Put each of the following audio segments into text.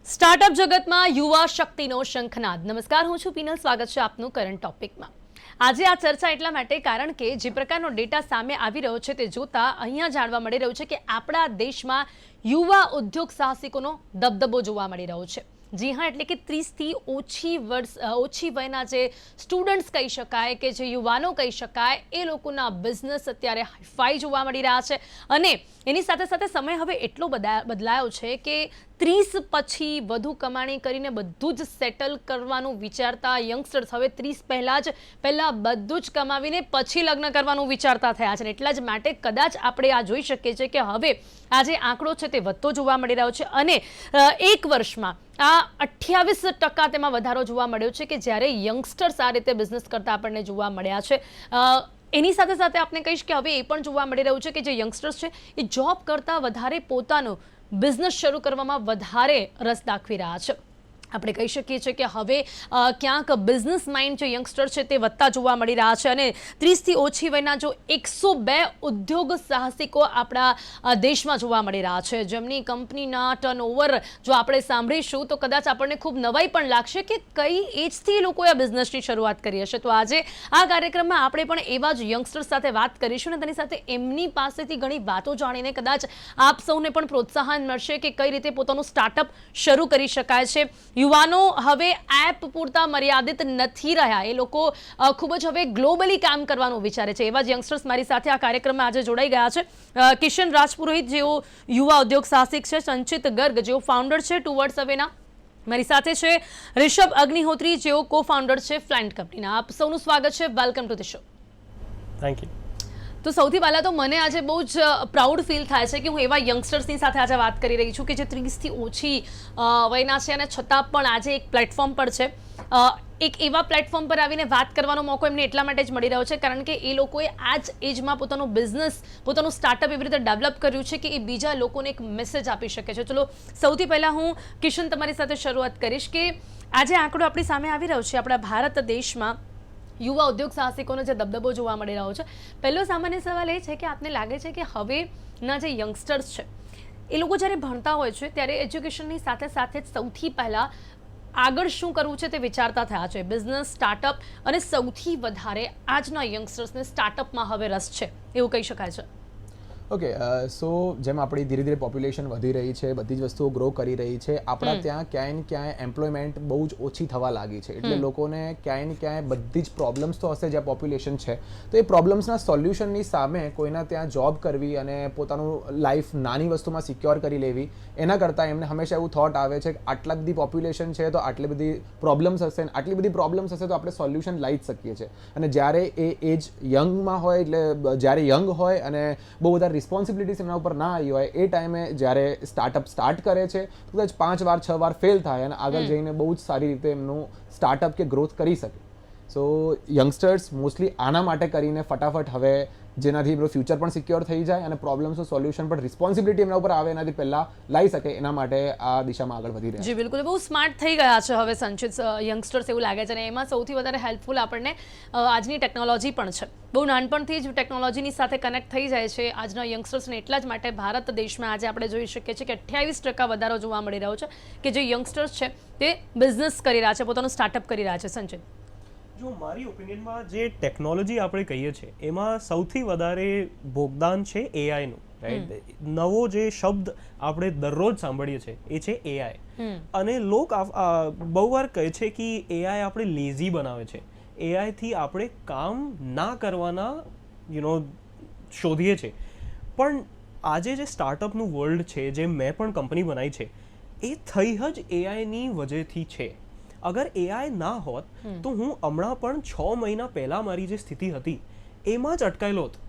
Startup જગતમાં યુવા શક્તિનો શંખનાદ. નમસ્કાર, હું છું પીનલ. સ્વાગત છે આપનું કરંટ ટોપિકમાં. આજે આ ચર્ચા એટલા માટે કારણ કે જે પ્રકારનો ડેટા સામે આવી રહ્યો છે તે જોતા અહીંયા જાણવા મળી રહ્યું છે કે આપણા દેશમાં યુવા ઉદ્યોગ સાહસિકોનો દબદબો જોવા મળી રહ્યો છે. જી હા, એટલે કે 30થી ઓછી વયના જે સ્ટુડન્ટ્સ કહી શકાય કે જે યુવાનો કહી શકાય એ લોકોના બિઝનેસ અત્યારે હાઈફાઈ જોવા મળી રહ્યા છે. અને એની સાથે સાથે સમય હવે એટલો બદલાયો છે કે 30 પછી વધુ કમાણી કરીને બધું જ સેટલ કરવાનું વિચારતા યંગસ્ટર્સ હવે 30 પહેલાં બધું જ કમાવીને પછી લગ્ન કરવાનું વિચારતા થયા છે. એટલા જ માટે કદાચ આપણે આ જોઈ શકીએ છીએ કે હવે આ જે આંકડો છે તે વધતો જોવા મળી રહ્યો છે અને એક વર્ષમાં આ 28% તેમાં વધારો જોવા મળ્યો છે કે જ્યારે યંગસ્ટર્સ આ રીતે બિઝનેસ કરતા આપણને જોવા મળ્યા છે. એની સાથે સાથે આપણે કહીશ કે હવે એ પણ જોવા મળી રહ્યું છે કે જે યંગસ્ટર્સ છે એ જોબ કરતાં વધારે પોતાનો બિઝનેસ શરૂ કરવામાં વધારે રસ દાખવી રહ્યા છે. આપણે કહી શકીએ છીએ કે હવે ક્યાંક બિઝનેસ માઇન્ડ જે યંગસ્ટર છે તે વધતા જોવા મળી રહ્યા છે અને 30થી ઓછી વયના જો 102 ઉદ્યોગ સાહસિકો આપણા દેશમાં જોવા મળી રહ્યા છે જેમની કંપનીના ટર્નઓવર જો આપણે સાંભળીશું તો કદાચ આપણને ખૂબ નવાઈ પણ લાગશે કે કઈ એજથી લોકોએ આ બિઝનેસની શરૂઆત કરી હશે. તો આજે આ કાર્યક્રમમાં આપણે પણ એવા જ યંગસ્ટર્સ સાથે વાત કરીશું અને તેની સાથે એમની પાસેથી ઘણી વાતો જાણીને કદાચ આપ સૌને પણ પ્રોત્સાહન મળશે કે કઈ રીતે પોતાનું સ્ટાર્ટઅપ શરૂ કરી શકાય છે. યુવાનો હવે એપ પૂરતા મર્યાદિત નથી રહ્યા, એ લોકો ખૂબ જ હવે ગ્લોબલી કામ કરવાનું વિચારે છે. એવા જ યંગસ્ટર્સ મારી સાથે આ કાર્યક્રમમાં આજે જોડાઈ ગયા છે. કિશન રાજપુરોહિત જેઓ યુવા ઉદ્યોગ સાહસિક છે, સંચિત ગર્ગ જેઓ ફાઉન્ડર છે ટુવર્ડ્સ અવેના, મારી સાથે છે રિષભ અગ્નિહોત્રી જેઓ કો ફાઉન્ડર છે ફ્લાન્ટ કંપનીના. આપ સૌનું સ્વાગત છે. Welcome to the show. Thank you. તો સૌથી પહેલાં તો મને આજે બહુ જ પ્રાઉડ ફીલ થાય છે કે હું એવા યંગસ્ટર્સની સાથે આજે વાત કરી રહી છું કે જે 30થી ઓછી વયના છે અને છતાં પણ આજે એક પ્લેટફોર્મ પર છે. એક એવા પ્લેટફોર્મ પર આવીને વાત કરવાનો મોકો એમને એટલા માટે જ મળી રહ્યો છે કારણ કે એ લોકોએ આ જ એજમાં પોતાનું બિઝનેસ, પોતાનું સ્ટાર્ટઅપ એવી રીતે ડેવલપ કર્યું છે કે એ બીજા લોકોને એક મેસેજ આપી શકે છે. ચલો સૌથી પહેલાં હું કિશન તમારી સાથે શરૂઆત કરીશ કે આજે આંકડો આપણી સામે આવી રહ્યો છે આપણા ભારત દેશમાં યુવા ઉદ્યોગ સાહસિકોનો જે દબદબો જોવા મળી રહ્યો છે. પહેલો સામાન્ય સવાલ એ છે કે આપને લાગે છે કે હવેના જે યંગસ્ટર્સ છે એ લોકો જ્યારે ભણતા હોય છે ત્યારે એજ્યુકેશનની સાથે સાથે જ સૌથી પહેલાં આગળ શું કરવું છે તે વિચારતા થયા છે. બિઝનેસ, સ્ટાર્ટઅપ અને સૌથી વધારે આજના યંગસ્ટર્સને સ્ટાર્ટઅપમાં હવે રસ છે એવું કહી શકાય છે. ઓકે, સો જેમ આપણી ધીરે ધીરે પોપ્યુલેશન વધી રહી છે, બધી જ વસ્તુઓ ગ્રો કરી રહી છે, આપણા ત્યાં ક્યાંય ને ક્યાંય એમ્પ્લોયમેન્ટ બહુ જ ઓછી થવા લાગી છે. એટલે લોકોને ક્યાંય ને ક્યાંય બધી જ પ્રોબ્લેમ્સ તો હશે જ્યાં પોપ્યુલેશન છે, તો એ પ્રોબ્લેમ્સના સોલ્યુશનની સામે કોઈના ત્યાં જોબ કરવી અને પોતાનું લાઈફ નાની વસ્તુમાં સિક્યોર કરી લેવી એના કરતાં એમને હંમેશા એવું થોટ આવે છે કે આટલા બધી પોપ્યુલેશન છે તો આટલી બધી પ્રોબ્લેમ્સ હશે ને આટલી બધી પ્રોબ્લેમ્સ હશે તો આપણે સોલ્યુશન લાવી જ શકીએ છીએ. અને જ્યારે એ એજ યંગમાં હોય એટલે જ્યારે યંગ હોય અને બહુ બધા રિસ્પોન્સિબિલિટીઝ એમના ઉપર ના આવી હોય એ ટાઈમે જ્યારે સ્ટાર્ટઅપ સ્ટાર્ટ કરે છે તો કદાચ 5 વાર 6 વાર ફેલ થાય અને આગળ જઈને બહુ જ સારી રીતે એમનું સ્ટાર્ટઅપ કે ગ્રોથ કરી શકે. સો યંગસ્ટર્સ મોસ્ટલી આના માટે કરીને ફટાફટ હવે જેનાથી એમનું ફ્યુચર પણ સિક્યોર થઈ જાય અને પ્રોબ્લેમ્સનું સોલ્યુશન પણ રિસ્પોન્સિબિલિટી એમના ઉપર આવે એનાથી પહેલાં લાવી શકે એના માટે આ દિશામાં આગળ વધી રહ્યા છે. જી બિલકુલ, બહુ સ્માર્ટ થઈ ગયા છે હવે સંચિત યંગસ્ટર્સ એવું લાગે છે અને એમાં સૌથી વધારે હેલ્પફુલ આપણને આજની ટેકનોલોજી પણ છે. બહુ નાનપણથી જ ટેકનોલોજીની સાથે કનેક્ટ થઈ જાય છે આજના યંગસ્ટર્સને. એટલા જ માટે ભારત દેશમાં આજે આપણે જોઈ શકીએ છીએ કે 28% વધારો જોવા મળી રહ્યો છે કે જે યંગસ્ટર્સ છે તે બિઝનેસ કરી રહ્યા છે, પોતાનું સ્ટાર્ટઅપ કરી રહ્યા છે. સંચિત, જો મારી ઓપિનિયનમાં જે ટેકનોલોજી આપણે કહીએ છીએ એમાં સૌથી વધારે યોગદાન છે એઆઈનું, રાઈટ? નવો જે શબ્દ આપણે દરરોજ સાંભળીએ છીએ એ છે એઆઈ. અને લોકો બહુ વાર કહે છે કે એઆઈ આપણે લેઝી બનાવે છે, એઆઈથી આપણે કામ ના કરવાના શોધીએ છીએ. પણ આજે જે સ્ટાર્ટઅપનું વર્લ્ડ છે, જે મેં પણ કંપની બનાવી છે, એ થઈ જ એઆઈની વજહથી છે. અગર એઆઈ ના હોત તો હું હમણાં પણ 6 મહિના પહેલા મારી જે સ્થિતિ હતી એમાં જ અટકાયેલો હતો.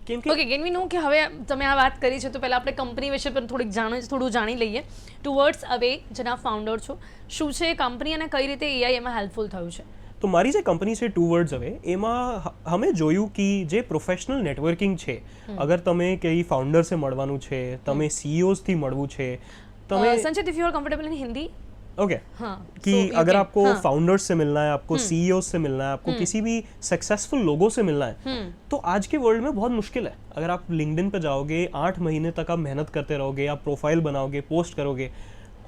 કેમ કે ઓકે, કેન વી નો કે હવે તમે આ વાત કરી છે તો પહેલાં આપણે કંપની વિશે પણ થોડું જાણી લઈએ. ટુવર્ડ્સ અવે જેના ફાઉન્ડર છો, શું છે કંપની અને કઈ રીતે એઆઈ એમાં હેલ્પફુલ થયું છે? તો મારી જે કંપની છે ટુવર્ડ્સ અવે, એમાં અમે જોયું કે જે પ્રોફેશનલ નેટવર્કિંગ છે, અગર તમે કઈ ફાઉન્ડર से મળવાનું છે, તમે CEOs થી મળવું છે, તમે Sanchit if you are comfortable in Hindi okay हाँ, कि so अगर can, आपको हाँ, फाउंडर्स से मिलना है, आपको सीईओ से मिलना है, आपको किसी भी सक्सेसफुल लोगों से मिलना है, तो आज के वर्ल्ड में बहुत मुश्किल है. अगर आप लिंक्डइन पे जाओगे 8 महीने तक आप मेहनत करते रहोगे, आप प्रोफाइल बनाओगे, पोस्ट करोगे,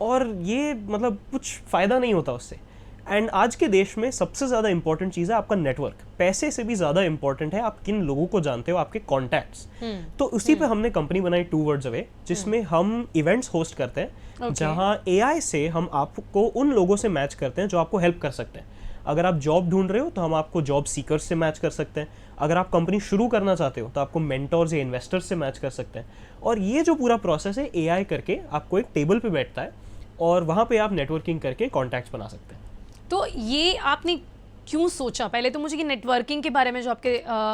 और ये मतलब कुछ फ़ायदा नहीं होता उससे। एंड आज के देश में सबसे ज़्यादा इंपॉर्टेंट चीज़ है आपका नेटवर्क। पैसे से भी ज़्यादा इंपॉर्टेंट है आप किन लोगों को जानते हो, आपके कॉन्टैक्ट्स। तो उसी पे हमने कंपनी बनाई 2 वर्ड्स अवे, जिसमें हम इवेंट्स होस्ट करते हैं, जहाँ AI से हम आपको उन लोगों से मैच करते हैं जो आपको हेल्प कर सकते हैं। अगर आप जॉब ढूंढ रहे हो तो हम आपको जॉब सीकर्स से मैच कर सकते हैं। अगर आप कंपनी शुरू करना चाहते हो तो आपको मेंटोर्स या इन्वेस्टर्स से मैच कर सकते हैं। और ये जो पूरा प्रोसेस है, AI करके आपको एक टेबल पे बैठता है और वहाँ पे आप नेटवर्किंग करके कॉन्टैक्ट्स बना सकते हैं। तो ये आपने क्यों सोचा? पहले तो मुझे कि नेटवर्किंग के बारे में जो आपके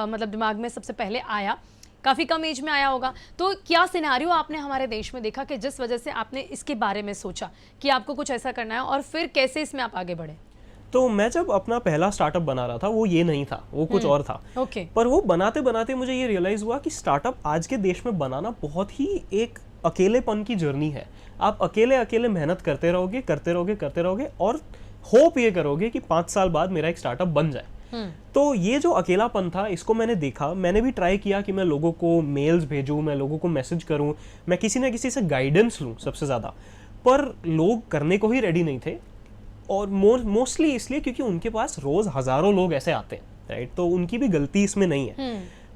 मतलब दिमाग में सबसे पहले आया, काफ़ी कम एज में आया होगा, तो क्या सिनेरियो आपने हमारे देश में देखा कि जिस वजह से आपने इसके बारे में सोचा कि आपको कुछ ऐसा करना है, और फिर कैसे इसमें आप आगे बढ़े? तो मैं जब अपना पहला स्टार्टअप बना रहा था, वो ये नहीं था, वो कुछ और था। ओके। पर वो बनाते बनाते मुझे ये रियलाइज़ हुआ कि स्टार्टअप आज के देश में बनाना बहुत ही एक अकेलेपन की जर्नी है। आप अकेले अकेले मेहनत करते रहोगे, करते रहोगे, करते रहोगे, और होप ये करोगे कि 5 साल बाद मेरा एक स्टार्टअप बन जाए। तो ये जो अकेलापन था, इसको मैंने देखा। मैंने भी ट्राई किया कि मैं लोगों को मेल्स भेजूं, मैं लोगों को मैसेज करूं, मैं किसी ना किसी से गाइडेंस लूं सबसे ज़्यादा, पर लोग करने को ही रेडी नहीं थे। और मोस्टली इसलिए क्योंकि उनके पास रोज हजारों लोग ऐसे आते हैं, राइट? तो उनकी भी गलती इसमें नहीं है।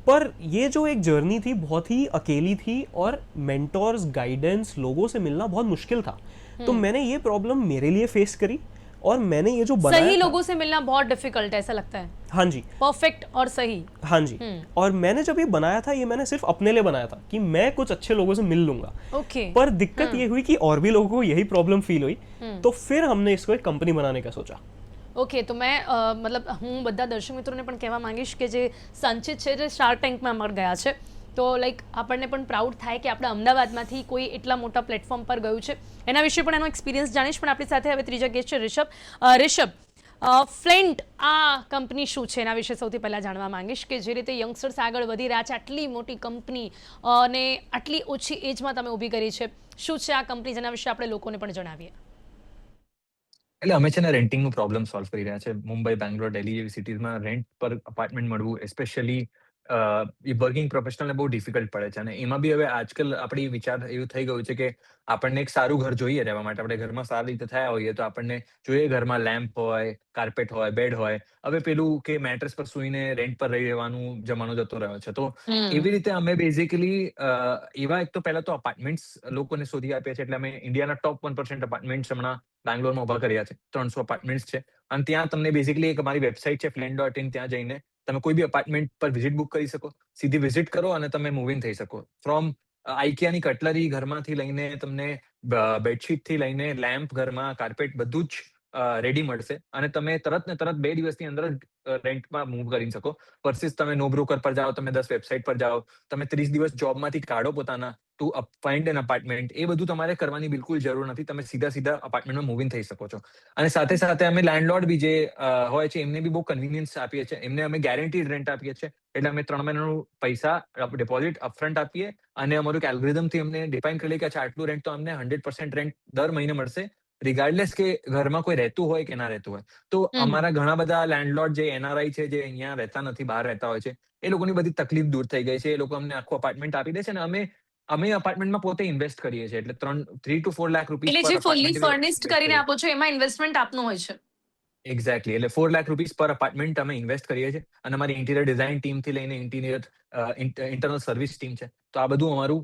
पर ये जो एक जर्नी थी बहुत ही अकेली थी, और मेंटोर्स, गाइडेंस, लोगों से मिलना बहुत मुश्किल था। तो मैंने ये प्रॉब्लम मेरे लिए फेस करी, और मैंने ये जो बनाया सही था, लोगों से मिलना बहुत डिफिकल्ट है, ऐसा लगता है। हाँ जी, परफेक्ट और सही। हाँ जी। और मैंने जब ये बनाया था, ये मैंने सिर्फ अपने लिए बनाया था कि मैं कुछ अच्छे लोगों से मिल लूंगा। ओके। पर दिक्कत ये हुई कि और भी लोगों को यही प्रॉब्लम फील हुई, तो फिर हमने इसको एक कंपनी बनाने का सोचा। ઓકે, તો મેં મતલબ હું બધા દર્શક મિત્રોને પણ કહેવા માંગીશ કે જે સંચિત છે જે શાર્ક ટેન્કમાં અમાર ગયા છે, તો લાઈક આપણને પણ પ્રાઉડ થાય કે આપણા અમદાવાદમાંથી કોઈ એટલા મોટા પ્લેટફોર્મ પર ગયું છે. એના વિશે પણ એનો એક્સપિરિયન્સ જાણીશ. પણ આપણી સાથે હવે ત્રીજા ગેસ્ટ છે રિષભ. રિષભ, ફ્લેન્ટ આ કંપની શું છે એના વિશે સૌથી પહેલાં જાણવા માંગીશ કે જે રીતે યંગસ્ટર્સ આગળ વધી રહ્યા છે, આટલી મોટી કંપની અને આટલી ઓછી એજમાં તમે ઊભી કરી છે, શું છે આ કંપની જેના વિશે આપણે લોકોને પણ જણાવીએ. એટલે અમે છે ને રેન્ટિંગનો પ્રોબ્લેમ સોલ્વ કરી રહ્યા છે. મુંબઈ, બેંગ્લોર, દિલ્હી જેવી સિટીઝમાં રેન્ટ પર અપાર્ટમેન્ટ મળવું એસ્પેશિયલી એ વર્કિંગ પ્રોફેશનલને બહુ ડિફિકલ્ટ પડે છે. અને એમાં બી હવે આજકાલ આપણી વિચાર એવું થઈ ગયું છે કે આપણને એક સારું ઘર જોઈએ રહેવા માટે. આપણે ઘરમાં સારી રીતે થયા હોઈએ તો આપણને જોઈએ ઘરમાં લેમ્પ હોય, કાર્પેટ હોય, બેડ હોય. હવે પેલું કે મેટ્રેસ પર સૂઈને રેન્ટ પર રહી રહેવાનું જમાનો જતો રહ્યો છે. તો એવી રીતે અમે બેઝિકલી એવા એક તો પહેલા તો અપાર્ટમેન્ટ્સ લોકોને શોધી આપ્યા છે. એટલે અમે ઇન્ડિયાના ટોપ 1% અપાર્ટમેન્ટ્સ હમણાં બેંગ્લોરમાં ઉભા કર્યા છે. 300 અપાર્ટમેન્ટ્સ છે. અને ત્યાં તમને બેઝિકલી એક અમારી વેબસાઇટ છે flint.in, ત્યાં જઈને તમે કોઈ બી અપાર્ટમેન્ટ પર વિઝિટ બુક કરી શકો. સીધી વિઝિટ કરો અને તમે મૂવ ઇન થઈ શકો. ફ્રોમ આઈકિયાની કટલરી ઘરમાંથી લઈને તમને બેડશીટથી લઈને લેમ્પ, ઘરમાં કાર્પેટ, બધું જ રેડી મળશે. અને તમે તરત ને તરત 2 દિવસની અંદર જ રેન્ટમાં મૂવ કરી શકો. વર્સિસ તમે નો બ્રોકર પર જાઓ, તમે 10 વેબસાઇટ પર જાઓ, તમે 30 દિવસ જોબમાંથી કાઢો પોતાના ટુ ફાઇન્ડ એન અપાર્ટમેન્ટ, એ બધું તમારે કરવાની બિલકુલ જરૂર નથી. તમે સીધા અપાર્ટમેન્ટમાં મૂવ ઇન થઈ શકો છો. અને સાથે સાથે અમે લેન્ડલોર્ડ બી જે હોય છે એમને બી બહુ કન્વીનિયન્સ આપીએ છીએ. એમને અમે ગેરંટીડ રેન્ટ આપીએ છીએ. એટલે અમે 3 મહિનાનું પૈસા ડિપોઝિટ અપફ્રન્ટ આપીએ, અને અમારું એક એલ્ગોરિધમથી અમને ડિફાઇન કરી લે કે અચ્છા આટલું રેન્ટ તો અમને 100% રેન્ટ દર મહિને મળશે, રિગાર્ડલેસ કે ઘરમાં કોઈ રહેતું હોય કે ના રહેતું હોય. તો અમારા ઘણા બધા લેન્ડલોર્ડ જે NRI છે, જે અહીંયા રહેતા નથી, બહાર રહેતા હોય છે, એ લોકોની બધી તકલીફ દૂર થઈ ગઈ છે. એ લોકો અમને આખું અપાર્ટમેન્ટ આપી દે છે, અને અમે અપાર્ટમેન્ટમાં પોતે ઇન્વેસ્ટ કરીએ છીએ. એટલે 3 to 4 લાખ રૂપીસ એટલે પર જે ફુલ્લી અપાર્ટમેન્ટ ફર્નિશ્ડ કરીને આપો છો એમાં ઇન્વેસ્ટમેન્ટ આપનું હોય છે. એક્ઝેક્ટલી. એટલે 4 લાખ રૂપીસ પર અપાર્ટમેન્ટ અમે ઇન્વેસ્ટ કરીએ છીએ. અને અમારી ઇન્ટિરિયર ડિઝાઇન ટીમથી લઈને ઇન્ટરનલ સર્વિસ ટીમ છે. તો આ બધું અમારું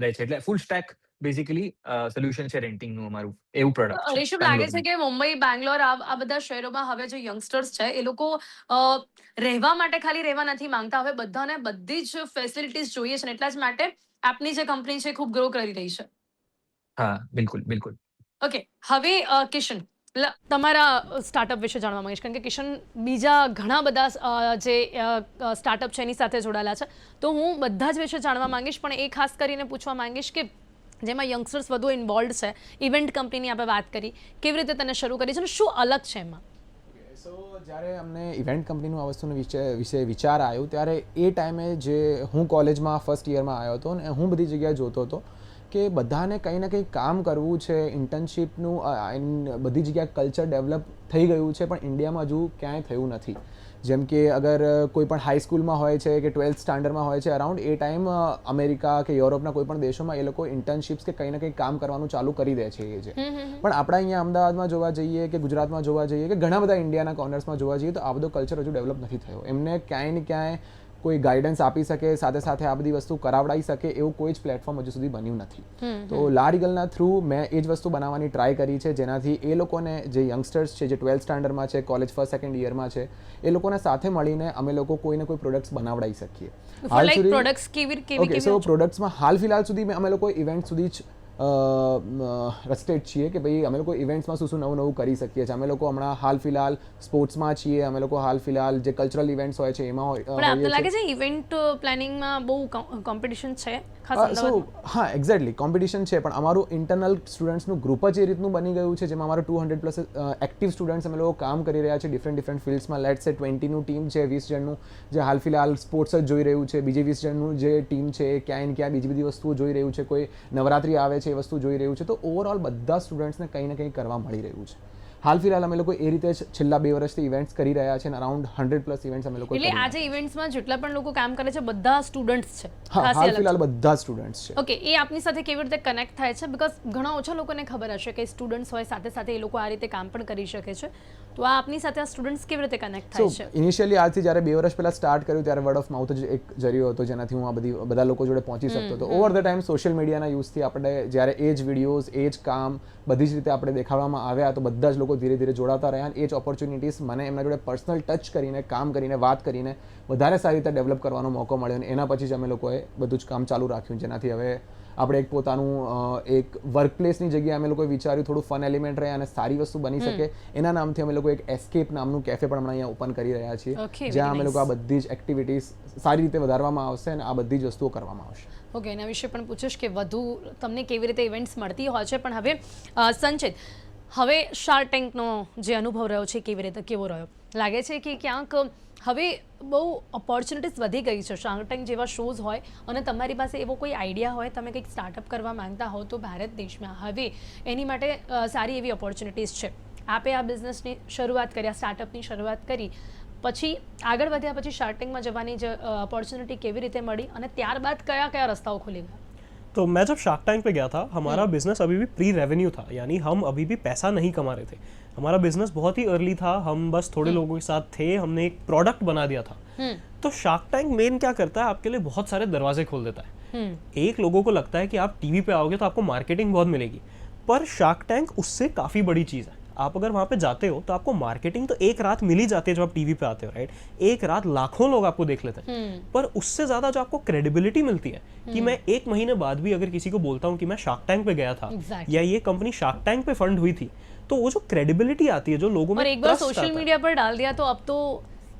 રહે છે. એટલે ફૂલ સ્ટેક બેઝિકલી સોલ્યુશન છે રેન્ટિંગનું અમારું. એવું પ્રોડક્ટ છે રિષભ, લાગે છે બેંગ્લોરનું. કે મુંબઈ, બેંગ્લોર આ બધા શહેરોમાં હવે જે યંગસ્ટર્સ છે એ લોકો રહેવા માટે ખાલી રહેવા નથી માંગતા, હવે બધાને બધી જ ફેસિલિટીઝ જોઈએ છે, ને એટલા જ માટે આપની જે કંપની છે ખૂબ ગ્રો કરી રહી છે. હા, બિલકુલ, બિલકુલ. ઓકે, હવે કિશન, તમારા સ્ટાર્ટઅપ વિશે જાણવા માંગીશ, કારણ કે કિશન બીજા ઘણા બધા જે સ્ટાર્ટઅપ છે એની સાથે જોડાયેલા છે, તો હું બધા જ વિશે જાણવા માંગીશ. પણ એ ખાસ કરીને પૂછવા માંગીશ કે જેમાં યંગસ્ટર્સ વધુ ઇન્વોલ્વ છે, ઇવેન્ટ કંપનીની આપણે વાત કરી, કેવી રીતે તેને શરૂ કરી છે અને શું અલગ છે એમાં? સો જ્યારે અમને ઇવેન્ટ કંપનીનું આ વસ્તુનો વિશે વિચાર આવ્યો, ત્યારે એ ટાઈમે જે હું કોલેજમાં ફર્સ્ટ યરમાં આવ્યો હતો, અને હું બધી જગ્યાએ જોતો હતો કે બધાને કંઈ ને કંઈ કામ કરવું છે, ઇન્ટર્નશીપનું બધી જગ્યાએ કલ્ચર ડેવલપ થઈ ગયું છે, પણ ઇન્ડિયામાં હજુ ક્યાંય થયું નથી. જેમ કે અગર કોઈ પણ હાઈ સ્કૂલમાં હોય છે કે 12th સ્ટાન્ડર્ડમાં હોય છે અરાઉન્ડ એ ટાઈમ અમેરિકા કે યુરોપના કોઈ પણ દેશોમાં એ લોકો ઇન્ટર્નશિપ્સ કે કંઈ ને કંઈ કામ કરવાનું ચાલુ કરી દે છે એ છે. પણ આપણા અહીંયા અમદાવાદમાં જોવા જઈએ કે ગુજરાતમાં જોવા જઈએ કે ઘણા બધા ઇન્ડિયાના કોર્નર્સમાં જોવા જઈએ તો આ બધો કલ્ચર હજુ ડેવલપ નથી થયો. એમને ક્યાંય ને ક્યાંય કોઈ ગાઈડન્સ આપી શકે, સાથે સાથે આ બધી વસ્તુ કરાવડાવી શકે એવું કોઈ જ પ્લેટફોર્મ હજુ સુધી બન્યું નથી. તો લા રીગલના થ્રુ મેં એ જ વસ્તુ બનાવવાની ટ્રાય કરી છે, જેનાથી એ લોકોને જે યંગસ્ટર્સ છે, જે 12th સ્ટાન્ડર્ડમાં છે, કોલેજ ફર્સ્ટ સેકન્ડ યરમાં છે, એ લોકોને સાથે મળીને અમે લોકો કોઈને કોઈ પ્રોડક્ટ્સ બનાવડાવી શકીએ. પ્રોડક્ટ્સ કેવી સો પ્રોડક્ટ્સમાં હાલ ફિલહાલ સુધી અમે લોકો ઇવેન્ટ સુધી જ રસ્ટેડ છીએ કે ભાઈ અમે લોકો ઇવેન્ટ્સમાં શું નવું નવું કરી શકીએ છીએ. અમે લોકો હમણાં હાલ ફિલહાલ સ્પોર્ટ્સમાં છીએ, અમે લોકો હાલ ફિલહાલ જે કલ્ચરલ ઇવેન્ટ્સ હોય છે એમાં પણ આપને લાગે છે ઇવેન્ટ પ્લાનિંગમાં બહુ કોમ્પિટિશન છે ખાસ અમદાવાદમાં? હા, એક્ઝેક્ટલી કોમ્પિટિશન છે, પણ અમારું ઇન્ટરનલ સ્ટુડન્ટ્સનું ગ્રુપ જ એ રીતનું બની ગયું છે જેમાં અમારું 200+ એક્ટિવ સ્ટુડન્ટ્સ અમે લોકો કામ કરી રહ્યા છે ડિફરન્ટ ફિલ્ડ્સમાં. લેટ્સ સે 20નું ટીમ છે, 20 જણનું જે હાલ ફિલહાલ સ્પોર્ટ્સ જ જોઈ રહ્યું છે, બીજી 20 જણનું જે ટીમ છે એ ક્યાંય ને ક્યાં બીજી બધી વસ્તુઓ જોઈ રહ્યું છે, કોઈ નવરાત્રી આવે છે એ વસ્તુ જોઈ રહ્યું છે. તો ઓવરઓલ બધા સ્ટુડન્ટ્સને કંઈ ને કંઈ કરવા મળી રહ્યું છે. હાલ ફિલહાલ અમે લોકો એ રીતે જ છેલ્લા 2 વર્ષથી ઇવેન્ટ્સ કરી રહ્યા છે અને અરાઉન્ડ 100+ ઇવેન્ટ્સ અમે લોકો એટલે આજે ઇવેન્ટ્સમાં જેટલા પણ લોકો કામ કરે છે બધા સ્ટુડન્ટ્સ છે? હા, હાલ ફિલહાલ બધા સ્ટુડન્ટ્સ છે. ઓકે, એ આપની સાથે કેવી રીતે કનેક્ટ થાય છે? બીકોઝ ઘણા ઓછા લોકોને ખબર હશે કે સ્ટુડન્ટ્સ હોય સાથે સાથે એ લોકો આ રીતે કામ પણ કરી શકે છે. તો આ આપની સાથે આ સ્ટુડન્ટ્સ કેવી રીતે કનેક્ટ થાય છે? ઇનિશિયલી આજથી જ્યારે 2 વર્ષ પહેલા સ્ટાર્ટ કર્યું ત્યારે વર્ડ ઓફ માઉથ જ એક જરિયો હતો જેનાથી હું આ બધા લોકો જોડે પહોંચી શકતો હતો. ઓવર ધ ટાઈમ સોશિયલ મીડિયાના યુઝથી આપણે જ્યારે એ જ વિડીયોઝ, એ જ કામ બધી જ રીતે આપણે દેખાડવામાં આવ્યા તો બધા જ લોકો ધીરે ધીરે જોડાતા રહ્યા. એ જ ઓપોર્ચ્યુનિટીઝ મને એમના જોડે પર્સનલ ટચ કરીને, કામ કરીને, વાત કરીને વધારે સારી રીતે ડેવલપ કરવાનો મોકો મળ્યો અને એના પછી જ અમે લોકોએ બધું જ કામ ચાલુ રાખ્યું, જેનાથી હવે આપણે એક પોતાનું એક વર્કપ્લેસની જગ્યાએ અમે લોકોએ વિચાર્યું થોડું ફન એલિમેન્ટ રહે અને સારી વસ્તુ બની શકે. એના નામથી અમે લોકો એક એસ્કેપ નામનું કેફે પણ હમણાં અહીંયા ઓપન કરી રહ્યા છીએ, જ્યાં અમે લોકો આ બધી જ એક્ટિવિટીઝ સારી રીતે વધારવામાં આવશે અને આ બધી જ વસ્તુઓ કરવામાં આવશે. ઓકે, એના વિશે પણ પૂછીશ કે વધુ તમને કેવી રીતે ઇવેન્ટ્સ મળતી હોય છે. પણ હવે સંચિત, હવે શાર્ક ટેન્કનો જે અનુભવ રહ્યો છે કેવો રહ્યો? લાગે છે કે ક્યાંક હવે બહુ ઓપોર્ચ્યુનિટીઝ વધી ગઈ છે. શાર્ક ટેન્ક જેવા શોઝ હોય અને તમારી પાસે એવો કોઈ આઈડિયા હોય, તમે કંઈક સ્ટાર્ટઅપ કરવા માંગતા હો તો ભારત દેશમાં હવે એની માટે સારી એવી ઓપોર્ચ્યુનિટીઝ છે. આપે આ બિઝનેસની શરૂઆત કરી, આ સ્ટાર્ટઅપની શરૂઆત કરી, પછી આગળ વધ્યા પછી શાર્ક ટેન્કમાં જવાની જે अपॉर्चुनिटी કેવી રીતે મળી અને ત્યારબાદ કયા કયા રસ્તાઓ खुले गए? तो मैं जब शार्क टैंक पे गया था, हमारा बिजनेस अभी भी प्री रेवेन्यू था, यानी हम अभी भी पैसा नहीं कमा रहे थे. हमारा बिजनेस बहुत ही अर्ली था, हम बस थोड़े लोगों के साथ थे, हमने एक प्रोडक्ट बना दिया था. तो शार्क टैंक मेन क्या करता है, आपके लिए बहुत सारे दरवाजे खोल देता है. एक लोगों को लगता है कि आप टीवी पे आओगे तो आपको मार्केटिंग बहुत मिलेगी, पर शार्क टैंक उससे काफ़ी बड़ी चीज़ है. आप अगर वहाँ पे जाते हो तो आपको मार्केटिंग तो एक रात मिल ही जाती है जब आप टीवी पे आते हो, राइट? एक रात लाखों लोग आपको देख लेते हैं, पर उससे ज्यादा जो आपको क्रेडिबिलिटी मिलती है कि मैं 1 महीने बाद भी अगर किसी को बोलता हूँ कि मैं शार्क टैंक पे गया था या ये कंपनी शार्क टैंक पे फंड हुई थी, तो वो जो क्रेडिबिलिटी आती है, जो लोगों में और एक बार सोशल मीडिया पर डाल दिया तो अब तो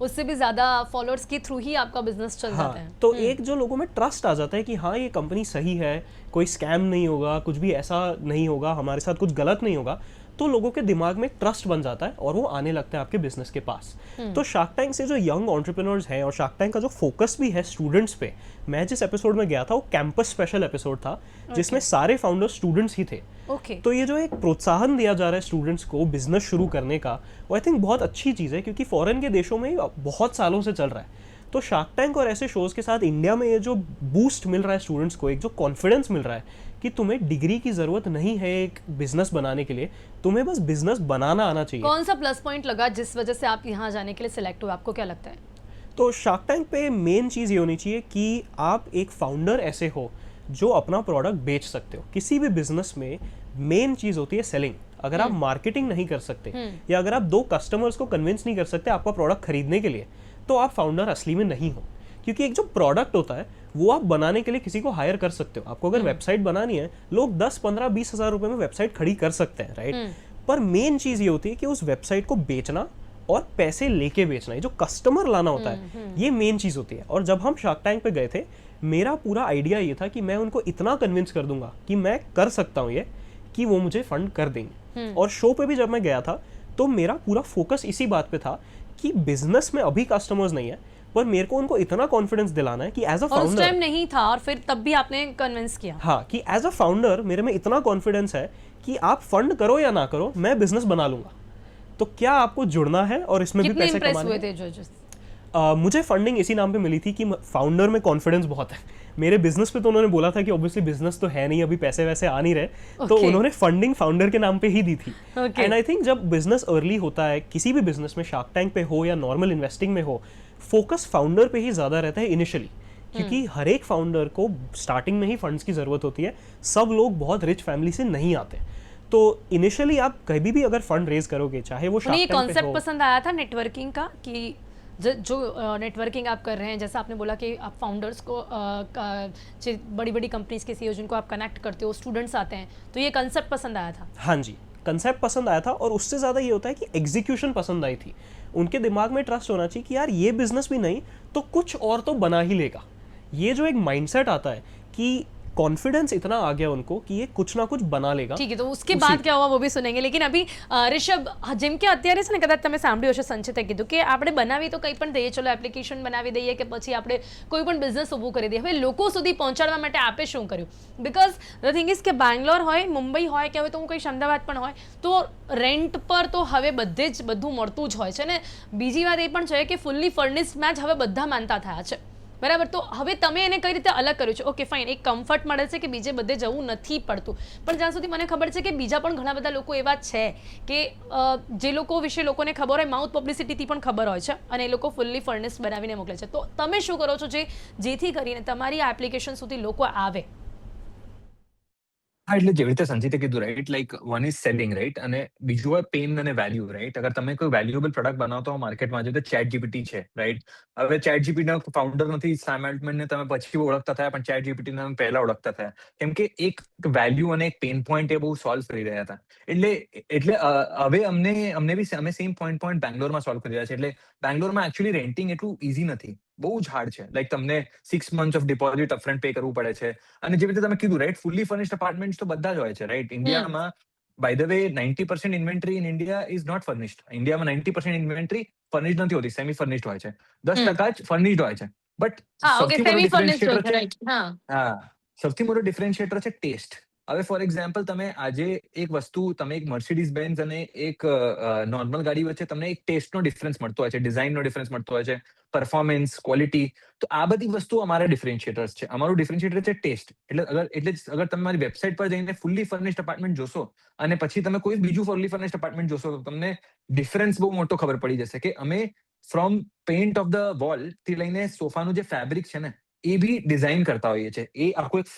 उससे भी ज्यादा फॉलोअर्स के थ्रू ही आपका बिजनेस चल जाता है. तो एक जो लोगों में ट्रस्ट आ जाता है कि हाँ ये कंपनी सही है, कोई स्कैम नहीं होगा, कुछ भी ऐसा नहीं होगा, हमारे साथ कुछ गलत नहीं होगा, तो लोगों के दिमाग में एक ट्रस्ट बन जाता है और वो आने लगता है आपके बिजनेस के पास. तो शार्क टैंक से जो यंग एंटरप्रेन्योर्स हैं और शार्क टैंक का जो फोकस भी है स्टूडेंट्स पे, मैं जिस एपिसोड में गया था वो कैंपस स्पेशल एपिसोड था, जिसमें सारे फाउंडर्स स्टूडेंट्स ही थे. तो ये जो एक प्रोत्साहन दिया जा रहा है स्टूडेंट्स को बिजनेस शुरू करने का, वो आई थिंक बहुत अच्छी चीज़ है, क्योंकि फॉरेन के देशों में बहुत सालों से चल रहा है. तो शार्क टैंक और ऐसे शोज़ के साथ इंडिया में ये जो बूस्ट मिल रहा है स्टूडेंट्स को, एक जो कॉन्फिडेंस मिल रहा है कि तुम्हें डिग्री की ज़रूरत नहीं है एक बिजनेस बनाने के लिए, तुम्हें बस बिजनेस बनाना आना चाहिए. कौन सा प्लस पॉइंट लगा जिस वजह से आप यहाँ जाने के लिए सिलेक्ट हुए, आपको क्या लगता है? तो शार्क टैंक पे मेन चीज़ ये होनी चाहिए कि आप एक फाउंडर ऐसे हो जो अपना प्रोडक्ट बेच सकते हो. किसी भी बिजनेस में मेन चीज़ होती है सेलिंग. अगर आप मार्केटिंग नहीं कर सकते या अगर आप 2 कस्टमर्स को कन्विंस नहीं कर सकते आपका प्रोडक्ट खरीदने के लिए, तो आप फाउंडर असली में नहीं हो. क्योंकि एक जो प्रोडक्ट होता है वो आप बनाने के लिए किसी को हायर कर सकते हो. आपको अगर वेबसाइट बनानी है, लोग 10, 15, 20 हज़ार रुपए में वेबसाइट खड़ी कर सकते हैं, राइट? पर मेन चीज़ ये होती है कि उस वेबसाइट को बेचना और पैसे लेके बेचना, ये जो कस्टमर लाना होता है, ये मेन चीज़ होती है. और जब हम शार्क टैंक पे गए थे, मेरा पूरा आइडिया ये था कि मैं उनको इतना कन्विंस कर दूंगा कि मैं कर सकता हूँ ये, कि वो मुझे फंड कर देंगे. और शो पे भी जब मैं गया था तो मेरा पूरा फोकस इसी बात पे था कि बिजनेस में अभी कस्टमर्स नहीं है, पर मेरे को उनको इतना कॉन्फिडेंस दिलाना है कि एज अ और उस फाउंडर, टाइम नहीं था और फिर तब भी आपने कन्विंस किया। हाँ, कि एज अ फाउंडर मेरे में इतना कॉन्फिडेंस है कि आप फंड करो या ना करो, मैं बिजनेस बना लूंगा। तो क्या आपको जुड़ना है और इसमें भी कितने पैसे इम्प्रेस कमाने हुए हैं? थे जजेस? मुझे फंडिंग इसी नाम पे मिली थी कि फाउंडर में कॉन्फिडेंस बहुत है। मेरे बिजनेस पे तो उन्होंने बोला था कि ऑब्वियसली बिजनेस तो है नहीं, अभी पैसे वैसे आ नहीं रहे, तो Okay. उन्होंने फंडिंग फाउंडर के नाम पे ही दी थी। Okay. एंड आई थिंक जब बिजनेस अर्ली होता है, किसी भी बिजनेस में, शार्क टैंक पे हो या नॉर्मल इन्वेस्टिंग में हो, फोकस फाउंडर पे ही ज़्यादा रहता है इनिशियली, क्योंकि हर एक फाउंडर को स्टार्टिंग में ही फंड्स की ज़रूरत होती है। सब लोग बहुत रिच फैमिली से नहीं आते, तो इनिशियली आप कभी भी अगर फंड रेज करोगे, चाहे वो उन्हें ये शार्क टैंक पे कॉन्सेप्ट हो, पसंद आया था नेटवर्किंग का कि जो नेटवर्किंग आप कर रहे हैं, जैसा आपने बोला कि आप फाउंडर्स को बड़ी बड़ी कंपनीज के सीईओ जिनको आप कनेक्ट करते हो, स्टूडेंट्स आते हैं, तो ये कंसेप्ट पसंद आया था? हाँ जी, कंसेप्ट पसंद आया था, और उससे ज़्यादा ये होता है कि एग्जीक्यूशन पसंद आई थी। उनके दिमाग में ट्रस्ट होना चाहिए कि यार ये बिजनेस भी नहीं तो कुछ और तो बना ही लेगा। ये जो एक माइंडसेट आता है कि कॉन्फिडेंस इतना आ गया उनको कि ये कुछ ना कुछ बना लेगा। ठीक है, तो उसके बाद क्या हुआ वो भी सुनेंगे, लेकिन अभी ऋषभ, જેમ કે અત્યારે છે ને, કદાચ તમે સાંભળ્યું હશે, સંચિતે કીધું કે આપણે બનાવી તો કંઈ પણ દઈએ, ચલો એપ્લિકેશન બનાવી દઈએ કે પછી આપણે કોઈ પણ બિઝનેસ ઊભું કરી દઈએ, હવે લોકો સુધી પહોંચાડવા માટે આપે શું કર્યું? બીકોઝ ધ થિંગ ઇઝ કે બેંગ્લોર હોય, મુંબઈ હોય કે હવે તો હું કહીશ અમદાવાદ પણ હોય, તો રેન્ટ પર તો હવે બધે જ બધું મળતું જ હોય છે ને. બીજી વાત એ પણ છે કે ફૂલ્લી ફર્નિશ્ડમાં જ હવે બધા માનતા થયા છે, બરાબર? તો હવે તમે એને કઈ રીતે અલગ કર્યું છે? ઓકે ફાઇન, એક કમ્ફર્ટ મળે છે કે બીજે બધે જવું નથી પડતું, પણ જ્યાં સુધી મને ખબર છે કે બીજા પણ ઘણા બધા લોકો એવા છે કે જે લોકો વિશે લોકોને ખબર હોય, માઉથ પબ્લિસિટીથી પણ ખબર હોય છે, અને એ લોકો ફૂલ્લી ફર્નિશ્ડ બનાવીને મોકલે છે. તો તમે શું કરો છો જેથી કરીને તમારી આ એપ્લિકેશન સુધી લોકો આવે? હા, એટલે જેવી રીતે સંજીતે કીધું, right, like one is selling, right, અને બીજું હોય પેન અને વેલ્યુ, રાઈટ. અગર તમે કોઈ વેલ્યુએબલ પ્રોડક્ટ બનાવતો હો માર્કેટમાં, જેવી રીતે ચેટ જીપીટી છે, રાઈટ. હવે ચેટ જીપીટી ના ફાઉન્ડર નથી, સેમ આલ્ટમેનને તમે પછી ઓળખતા થયા, પણ ચેટ જીપીટી ને પહેલા ઓળખતા થયા, કેમ કે એક વેલ્યુ અને એક પેન પોઈન્ટ એ બહુ સોલ્વ કરી રહ્યા હતા. હવે અમે સેમ પોઈન્ટ બેંગ્લોરમાં સોલ્વ કરી રહ્યા છે. એટલે બેંગ્લોરમાં એકચ્યુઅલી રેન્ટિંગ એટલું ઈઝી નથી, બહુ જ હાર્ડ છે. લાઈક તમને 6 months of deposit upfront pay કરવું પડે છે. અને જેવી રીતે તમે કીધું, રાઈટ, ફુલ્લી ફર્નિશ્ડ અપાર્ટમેન્ટ્સ તો બધા જ હોય છે, રાઈટ. ઇન્ડિયામાં by the way 90% inventory in India is not furnished. ઇન્ડિયામાં 90% ઇન્વેન્ટરી ફર્નિશ્ડ નથી હોતી, સેમી ફર્નિશ્ડ હોય છે. 10% જ ફર્નિશ્ડ હોય છે. બટ હા, ઓકે, સૌથી મોટો સેમી ફર્નિશ્ડ ડિફરન્શિએટર હોય છે, છે, રાઈટ. હા, હા, સૌથી મોટો ડિફરન્શિએટર છે ટેસ્ટ. હવે ફોર એક્ઝામ્પલ, તમે આજે એક વસ્તુ, તમે એક મર્સિડીઝ બેન્ઝ અને એક નોર્મલ ગાડી વચ્ચે તમને એક ટેસ્ટનો ડિફરન્સ મળતો હોય છે, ડિઝાઇનનો ડિફરન્સ મળતો હોય છે, પરફોર્મન્સ, ક્વોલિટી. તો આ બધી વસ્તુઓ અમારા ડિફરન્શિએટર્સ છે. અમારું ડિફરન્શિએટર છે ટેસ્ટ. અગર તમે મારી વેબસાઇટ પર જઈને ફુલ્લી ફર્નિશ્ડ અપાર્ટમેન્ટ જોશો અને પછી તમે કોઈ બીજું ફુલ્લી ફર્નિશ્ડ અપાર્ટમેન્ટ જોશો, તો તમને ડિફરન્સ બહુ મોટો ખબર પડી જશે કે અમે from paint of the wall થી લઈને સોફાનું જે ફેબ્રિક છે ને, એ બી ડિઝાઇન કરતા હોઈએ છે. એ આખો એક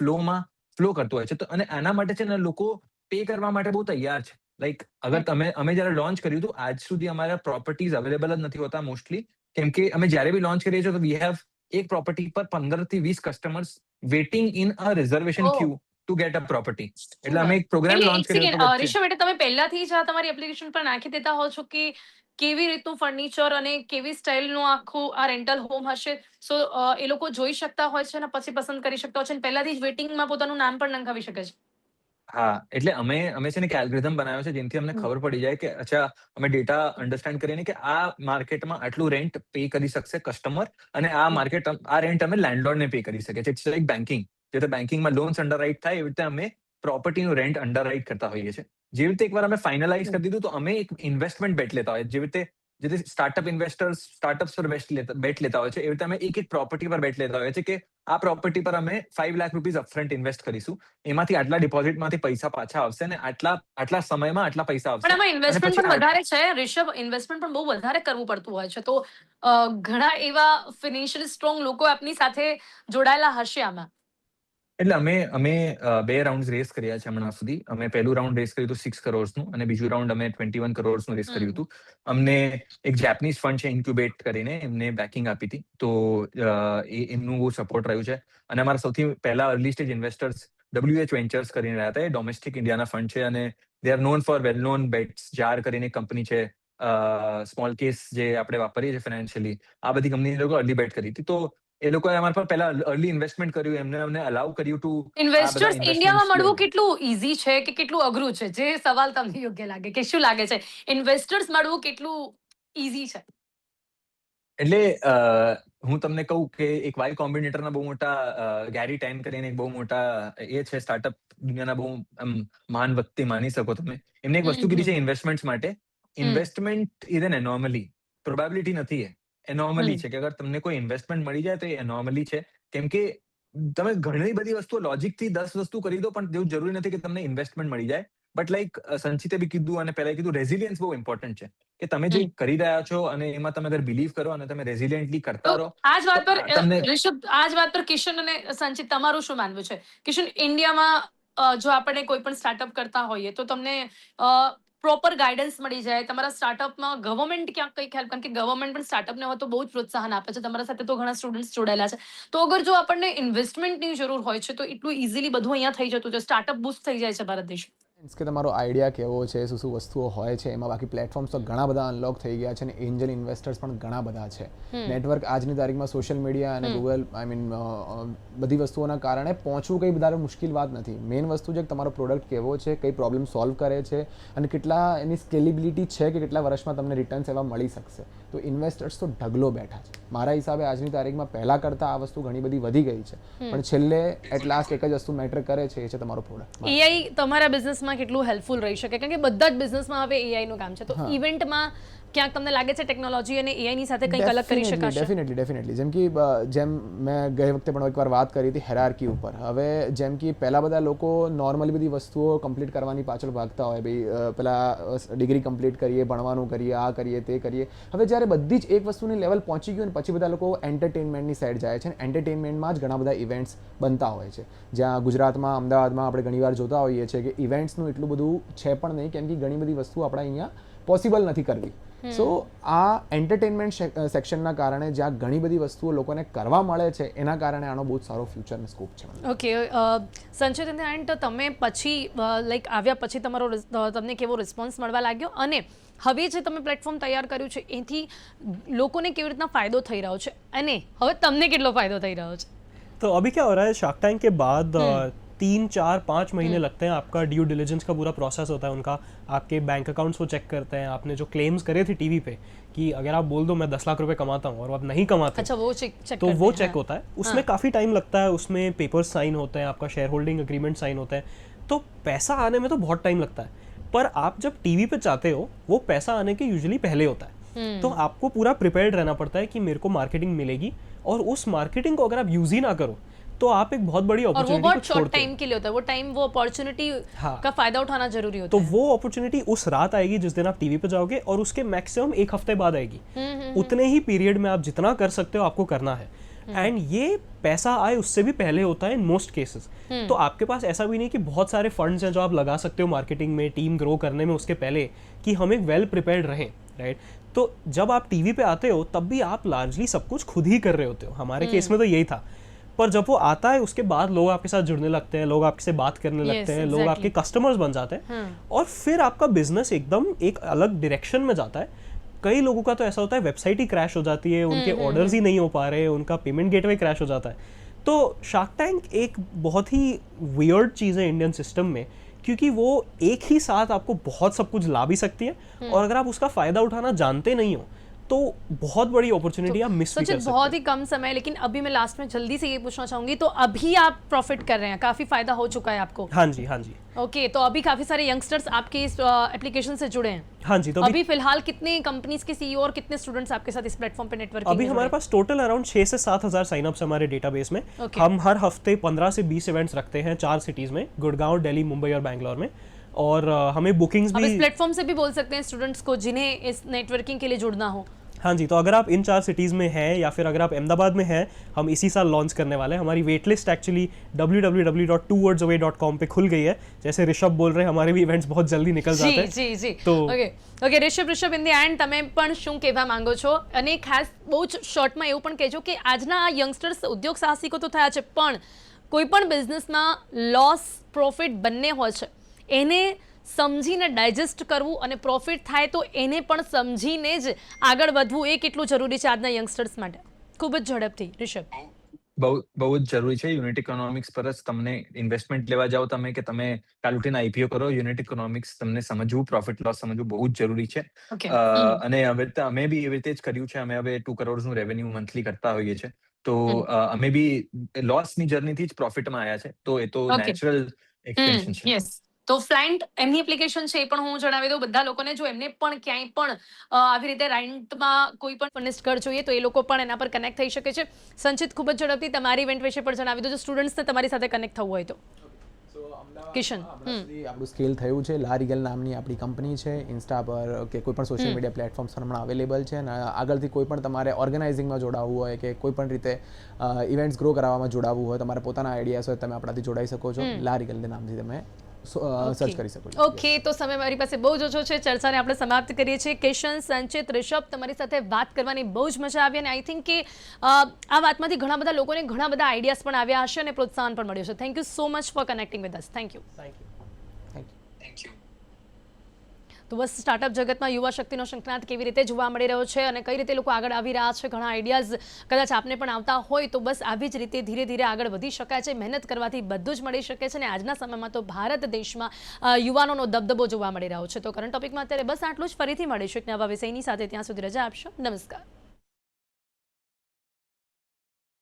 ફ્લો કરતો હોય છે. તો અને આના માટે છે ને લોકો પે કરવા માટે બહુ તૈયાર છે. લાઈક અગર અમે જયારે લોન્ચ કર્યું હતું, આજ સુધી અમારા પ્રોપર્ટીઝ અવેલેબલ જ નથી હોતા મોસ્ટલી, કેમ કે અમે જ્યારે બી લોન્ચ કરીએ છીએ તો વી હેવ એક પ્રોપર્ટી પર 15 થી 20 customers waiting in a reservation oh, queue to get a property. એટલે સુંદર. અમે એક પ્રોગ્રામ એટલે લોન્ચ એક કર્યો સેકન્ડ, હતો વચ્ચે. ઋષભ, એટલે તમે પહેલાથી જ આ તમારી એપ્લિકેશન પર નાખી દેતા હો છો કે કેવી રીતનું ફર્નિચર અને કેવી સ્ટાઇલનું આખું આ રેન્ટલ હોમ હશે, સો એ લોકો જોઈ શકતા હોય છે અને પછી પસંદ કરી શકતા હોય છે, અને પહેલાથી જ વેટિંગમાં પોતાનું નામ પણ નંખાવી શકે છે. હા, એટલે અમે છે ને એક એલ્ગોરિધમ બનાવ્યો છે, જેનાથી અમને ખબર પડી જાય કે અચ્છા, અમે ડેટા અન્ડરસ્ટેન્ડ કરીને કે આ માર્કેટમાં આટલું રેન્ટ પે કરી શકશે કસ્ટમર, અને આ રેન્ટ અમે લેન્ડલોર્ડને પે કરી શકીએ છીએ. It's like banking. જે રીતે બેન્કિંગમાં લોન્સ અંડરરાઇટ થાય, એવી રીતે અમે પ્રોપર્ટીનું રેન્ટ અંડરરાઇટ કરતા હોઈએ છીએ. જેવી રીતે એકવાર અમે ફાઇનલાઇઝ કરી દીધું, તો અમે એક ઇન્વેસ્ટમેન્ટ બેટ લેતા હોઈએ. જેવી રીતે સ્ટાર્ટઅપ ઇન્વેસ્ટર્સ સ્ટાર્ટઅપ્સ પર બેટ લેતા હોય છે, એવી રીતે અમે એક પ્રોપર્ટી પર બેટ લેતા હોઈએ છીએ કે આ પ્રોપર્ટી પર અમે 5 લાખ રૂપીઝ અપફ્રન્ટ ઇન્વેસ્ટ કરીશું, એમાંથી આટલા ડિપોઝિટમાંથી પૈસા પાછા આવશે અને આટલા સમયમાં આટલા પૈસા આવશે. પણ આમાં અને ઇન્વેસ્ટમેન્ટ પછી પણ વધારે છે ઋષભ, ઇન્વેસ્ટમેન્ટ પણ બહુ વધારે કરવું પડતું હોય છે, તો ઘણા એવા ફિનાન્શિયલી સ્ટ્રોંગ લોકો આપની સાથે જોડાયેલા હશે આમાં. એટલે અમે 2 રાઉન્ડ રેસ કર્યા છે હમણાં સુધી. અમે પહેલું રાઉન્ડ રેસ કર્યું હતું 6 કરોડનું, અને બીજું રાઉન્ડ અમે 21 કરોડનું રેસ કર્યું હતું. અમને એક જેપનીઝ ફંડ છે ઇન્ક્યુબેટ કરીને, એમને બેકિંગ આપી હતી. તો એમનું બહુ સપોર્ટ રહ્યું છે. અને અમારા સૌથી પહેલા early stage investors WH ventures કરીને રહ્યા હતા. એ ડોમેસ્ટિક ઇન્ડિયાના ફંડ છે, અને they are known for well known bets. Jar કરીને એક કંપની છે, સ્મોલ કેસ જે આપણે વાપરીએ છીએ ફાઇનાન્શિયલી, આ બધી કંપની લોકો અર્લી બેટ કરી હતી. તો એ લોકોએ અમારા પર પહેલા અર્લી ઇન્વેસ્ટમેન્ટ કર્યું, એમને અમને અલાઉ કર્યું ટુ આ બધા ઇન્વેસ્ટર્સ ઇન્ડિયામાં ઇન્વેસ્ટમેન્ટ્સ લે. મળવું કેટલું ઈઝી છે કે કેટલું અઘરું છે? જે સવાલ તમને યોગ્ય લાગે, કે શું લાગે છે, ઇન્વેસ્ટર્સ મળવું કેટલું ઈઝી છે? એટલે હું તમને કહું કે એક વાય કોમ્બિનેટરના બહુ મોટા ગેરી ટેન કરીને એક બહુ મોટા એ છે સ્ટાર્ટઅપ દુનિયાના બહુ મહાન વ્યક્તિ માની શકો તમે. એમને એક વસ્તુ કીધી છે ઇન્વેસ્ટમેન્ટ્સ માટે. Investment is an anomaly. Probability નથી એ. એનોમલી છે કે અગર તમને કોઈ ઇન્વેસ્ટમેન્ટ મળી જાય તો એ એનોમલી છે. કેમ કે તમે ઘણી બધી વસ્તુઓ લોજિકથી 10 વસ્તુ કરી દો પણ એવું જરૂરી નથી કે તમને ઇન્વેસ્ટમેન્ટ મળી જાય. બટ લાઈક સંચિતે બી કીધું અને પહેલા કીધું રેઝિલિયન્સ બહુ ઇમ્પોર્ટન્ટ છે કે તમે જે કરી રહ્યા છો અને એમાં તમે અગર બિલીવ કરો અને તમે રેઝિલિયન્ટલી કરતા તો રહો આ જ વાત પર તમને રિષભ, આ જ વાત પર કિશન અને સંચિત તમારું શું માનવું છે? કિશન, ઇન્ડિયામાં જો આપણે કોઈ પણ સ્ટાર્ટઅપ કરતા હોઈએ તો તમને પ્રોપર ગાઈડન્સ મળી જાય, તમારા સ્ટાર્ટઅપમાં ગવર્મેન્ટ ક્યાંક કંઈક હેલ્પ, કારણ કે ગવર્મેન્ટ પણ સ્ટાર્ટઅપને હવે તો બહુ જ પ્રોત્સાહન આપે છે, તમારા સાથે તો ઘણા સ્ટુડન્ટ્સ જોડાયેલા છે, તો અગર જો આપણને ઇન્વેસ્ટમેન્ટની જરૂર હોય છે તો એટલું ઇઝીલી બધું અહીંયા થઈ જતું છે, સ્ટાર્ટઅપ બૂસ્ટ થઈ જાય છે ભારત દેશમાં? મીન્સ કે તમારો આઈડિયા કેવો છે, શું શું વસ્તુઓ હોય છે એમાં. બાકી પ્લેટફોર્મ્સ તો ઘણા બધા અનલોક થઈ ગયા છે અને એન્જલ ઇન્વેસ્ટર્સ પણ ઘણા બધા છે. નેટવર્ક આજની તારીખમાં સોશિયલ મીડિયા અને ગૂગલ, આઈ મીન બધી વસ્તુઓના કારણે પહોંચવું કંઈ વધારે મુશ્કેલ વાત નથી. મેઇન વસ્તુ છે કે તમારો પ્રોડક્ટ કેવો છે, કઈ પ્રોબ્લેમ સોલ્વ કરે છે અને કેટલા એની સ્કેલેબિલિટી છે કે કેટલા વર્ષમાં તમને રિટર્ન્સ એવા મળી શકશે. તો ઇન્વેસ્ટર્સ તો ઢગલો બેઠા છે. મારા હિસાબે આજની તારીખમાં પહેલાં કરતાં આ વસ્તુ ઘણી બધી વધી ગઈ છે, પણ છેલ્લે એટ લાસ્ટ એક જ વસ્તુ મેટર કરે છે, એ છે તમારો પ્રોડક્ટ. એઆઈ તમારા બિઝનેસમાં કેટલું હેલ્પફુલ રહી શકે? કારણ કે બધા જ બિઝનેસમાં હવે એઆઈ નું કામ છે, તો ઇવેન્ટમાં ક્યાંક તમને લાગે છે ટેકનોલોજી અને એઆઈ ની સાથે કંઈક અલગ કરી શકાશે? ડેફિનેટલી. જેમ મેં ગઈ વખતે પણ એકવાર વાત કરી હતી હેરાર્કી ઉપર. હવે જેમ કે પહેલા બધા લોકો નોર્મલી બધી વસ્તુઓ કમ્પ્લીટ કરવાની પાછળ ભાગતા હોય, ભાઈ પેલા ડિગ્રી કમ્પ્લીટ કરીએ, ભણવાનું કરીએ, આ કરીએ, તે કરીએ. હવે જ્યારે બધી જ એક વસ્તુની લેવલ પહોંચી ગયું ને પછી બધા લોકો એન્ટરટેનમેન્ટની સાઈડ જાય છે. એન્ટરટેનમેન્ટમાં જ ઘણા બધા ઇવેન્ટ્સ બનતા હોય છે, જ્યાં ગુજરાતમાં, અમદાવાદમાં આપણે ઘણીવાર જોતા હોઈએ છીએ કે ઇવેન્ટ્સનું એટલું બધું છે પણ નહીં, કેમ કે ઘણી બધી વસ્તુ આપણા અહીંયા પોસિબલ નથી કરવી. સો આ એન્ટરટેનમેન્ટ સેક્શનના કારણે જ્યાં ઘણી બધી વસ્તુઓ લોકોને કરવા મળે છે, એના કારણે આનો બહુ સારો ફ્યુચરનો સ્કોપ છે. ઓકે, સંચિત, એન્ડ તમે પછી લાઈક આવ્યા પછી તમને કેવો રિસ્પોન્સ મળવા લાગ્યો, અને હવે જે તમે પ્લેટફોર્મ તૈયાર કર્યું છે એથી લોકોને કેવી રીતના ફાયદો થઈ રહ્યો છે અને હવે તમને કેટલો ફાયદો થઈ રહ્યો છે? तो अभी क्या हो रहा है, शार्क टैंक के बाद 3-4-5 महीने लगते हैं, आपका ड्यू डिलिजेंस का पूरा प्रोसेस होता है उनका, आपके बैंक अकाउंट्स को चेक करते हैं, आपने जो क्लेम्स करे थे टीवी पे कि अगर आप बोल दो मैं 10 लाख रुपए कमाता हूँ और आप नहीं कमाते, अच्छा, वो चेक तो वो चेक होता है. उसमें काफ़ी टाइम लगता है, उसमें पेपर्स साइन होते हैं, आपका शेयर होल्डिंग एग्रीमेंट साइन होता है, तो पैसा आने में तो बहुत टाइम लगता है. पर आप जब टीवी पे चाहते हो वो पैसा आने के यूजुअली पहले होता है. तो आपको पूरा प्रिपेयर्ड रहना पड़ता है कि मेरे को मार्केटिंग मिलेगी, और उस मार्केटिंग को अगर आप यूज ही ना करो तो आप एक बहुत बड़ी अपॉर्चुनिटी को बहुत शॉर्ट छोड़ते हो. टाइम के लिए होता है वो टाइम, वो अपॉर्चुनिटी हाँ. का फायदा उठाना जरूरी होता तो है. वो अपॉर्चुनिटी उस रात आएगी जिस दिन आप टीवी पे जाओगे, और उसके मैक्सिमम 1 हफ्ते बाद आएगी. उतने ही पीरियड में आप जितना कर सकते हो आपको करना है. एंड ये पैसा आए उससे भी पहले होता है इन मोस्ट केसेस. तो आपके पास ऐसा भी नहीं कि बहुत सारे फंड्स हैं जो आप लगा सकते हो मार्केटिंग में, टीम ग्रो करने में, उसके पहले कि हम एक वेल प्रिपेयर्ड रहें, राइट? तो जब आप टीवी पे आते हो तब भी आप लार्जली सब कुछ खुद ही कर रहे होते हो. हमारे केस में तो यही था. पर जब वो आता है उसके बाद लोग आपके साथ जुड़ने लगते हैं, लोग आपसे बात करने लगते हैं, लोग आपके कस्टमर्स बन जाते हैं, और फिर आपका बिजनेस एकदम एक अलग डायरेक्शन में जाता है. कई लोगों का तो ऐसा होता है वेबसाइट ही क्रैश हो जाती है, उनके ऑर्डर्स ही नहीं हो पा रहे, उनका पेमेंट गेटवे क्रैश हो जाता है. तो शार्क टैंक एक बहुत ही वियर्ड चीज़ है इंडियन सिस्टम में, क्योंकि वो एक ही साथ आपको बहुत सब कुछ ला भी सकती है, और अगर आप उसका फ़ायदा उठाना जानते नहीं हो तो बहुत बड़ी अपॉर्चुनिटी आप मिस भी कर सकते बहुत ही कम समय. लेकिन अभी मैं लास्ट में जल्दी से ये पूछना चाहूंगी, तो अभी आप प्रॉफिट कर रहे हैं, काफी फायदा हो चुका है आपको? हाँ जी, हाँ जी. ओके, तो अभी काफी सारे यंगस्टर्स आपके इस एप्लीकेशन से जुड़े हैं? हाँ जी. तो अभी फिलहाल कितने कंपनीज के सीईओ और कितने स्टूडेंट्स आपके साथ इस प्लेटफॉर्म पे नेटवर्किंग? अभी हमारे पास टोटल अराउंड 6 से 7 हज़ार साइनअप्स हमारे डेटाबेस में. हम हर हफ्ते 15 से 20 इवेंट्स रखते हैं 4 सिटीज में, गुड़गांव, दिल्ली, मुंबई और बैंगलोर में. और हमें बुकिंग्स भी इस प्लेटफॉर्म से भी बोल सकते हैं स्टूडेंट्स को जिन्हें इस नेटवर्किंग के लिए जुड़ना हो. हाँ जी. तो अगर आप इन 4 सिटीज़ में हैं, या फिर अगर आप अहमदाबाद में हैं, हम इसी साल लॉन्च करने वाले हैं. हमारी वेट लिस्ट एक्चुअली www.twowordsaway.com पे खुल गई है. जैसे ऋषभ बोल रहे हैं, हमारे भी इवेंट्स बहुत जल्दी निकल जाते हैं. જી જી. તો okay Rishabh, in the end તમે પણ શું કહેવા માંગો છો? અને ખાસ બહુ જ શોર્ટમાં એવું પણ કહેજો કે આજના યંગસ્ટર્સ ઉદ્યોગ સાહસિકો તો થયા છે, પણ કોઈ પણ બિઝનેસમાં લોસ પ્રોફિટ બંને હોય છે, એને સમજીને ડાયજેસ્ટ કરવું અને પ્રોફિટ થાય તો એને પણ સમજીને જ આગળ વધવું, એ કેટલું જરૂરી છે આજના યંગસ્ટર્સ માટે? ખૂબ જ ઝડપથી ऋषभ. બહુ જ જરૂરી છે. યુનિટ ઇકોનોમિક્સ પર જ તમને ઇન્વેસ્ટમેન્ટ લેવા જાઓ તમે કે તમે કાલ ઉઠીને આઈપીઓ કરો, યુનિટ ઇકોનોમિક્સ તમને સમજવું, પ્રોફિટ લોસ સમજવું બહુ જ જરૂરી છે. અને હવે તો અમે બી એવી રીતે જ કર્યું છે. અમે હવે 2 કરોડનું રેવન્યુ મંથલી કરતા હોઈએ છીએ. તો અમે બી લોસની જર્નીથી જ પ્રોફિટમાં આવ્યા છે. તો એ તો નેચરલ એક્સટેન્શન છે. યસ, તો ફ્લાઇન્ટ એમની એપ્લિકેશન છે એ પણ હું જણાવી દઉં બધા લોકોને, જો એમને પણ ક્યાંય પણ આવી રીતે રેન્ટમાં કોઈ પણ ફર્નિશ્ડ ઘર જોઈએ તો એ લોકો પણ એના પર કનેક્ટ થઈ શકે છે. સંચિત, ખૂબ જ ઝડપથી તમારી ઇવેન્ટ વિશે પણ જણાવી દો, જો સ્ટુડન્ટ્સને તમારી સાથે કનેક્ટ થવું હોય તો. કિશન, આપણું સ્કેલ થયું છે. લારીગલ નામની આપણી કંપની છે. ઇન્સ્ટા પર કે કોઈ પણ સોશિયલ મીડિયા પ્લેટફોર્મ્સ પર હમણાં અવેલેબલ છે. અને આગળથી કોઈ પણ તમારે ઓર્ગેનાઇઝિંગમાં જોડાવવું હોય કે કોઈ પણ રીતે ઇવેન્ટ્સ ગ્રો કરાવવામાં જોડાવવું હોય, તમારે પોતાના આઈડિયાઝ હોય, તમે આપણાથી જોડાઈ શકો છો. લારીગલના નામથી તમે સર્ચ કરી શકો છો. ઓકે, તો સમય મારી પાસે બહુ જ ઓછો છે, ચર્ચાને આપણે સમાપ્ત કરીએ છીએ. કિશન, સંચિત, ઋષભ, તમારી સાથે વાત કરવાની બહુ જ મજા આવી અને આઈ થિંક કે આ વાતમાંથી ઘણા બધા લોકોને ઘણા બધા આઈડિયાઝ પણ આવ્યા હશે અને પ્રોત્સાહન પણ મળ્યું છે. Thank you so much for connecting with us. Thank you. તો બસ, સ્ટાર્ટઅપ જગતમાં યુવા શક્તિનો શંખનાદ કેવી રીતે જોવા મળી રહ્યો છે અને કઈ રીતે લોકો આગળ આવી રહ્યા છે, ઘણા આઈડિયાઝ કદાચ આપને પણ આવતા હોય તો બસ આવી જ રીતે ધીરે ધીરે આગળ વધી શકાય છે. મહેનત કરવાથી બધું જ મળી શકે છે અને આજના સમયમાં તો ભારત દેશમાં યુવાનોનો દબદબો જોવા મળી રહ્યો છે. તો કરંટ ટોપિકમાં અત્યારે બસ આટલું જ. ફરીથી મળીશું એક નવા વિષયની સાથે. ત્યાં સુધી રજા આપશો. નમસ્કાર.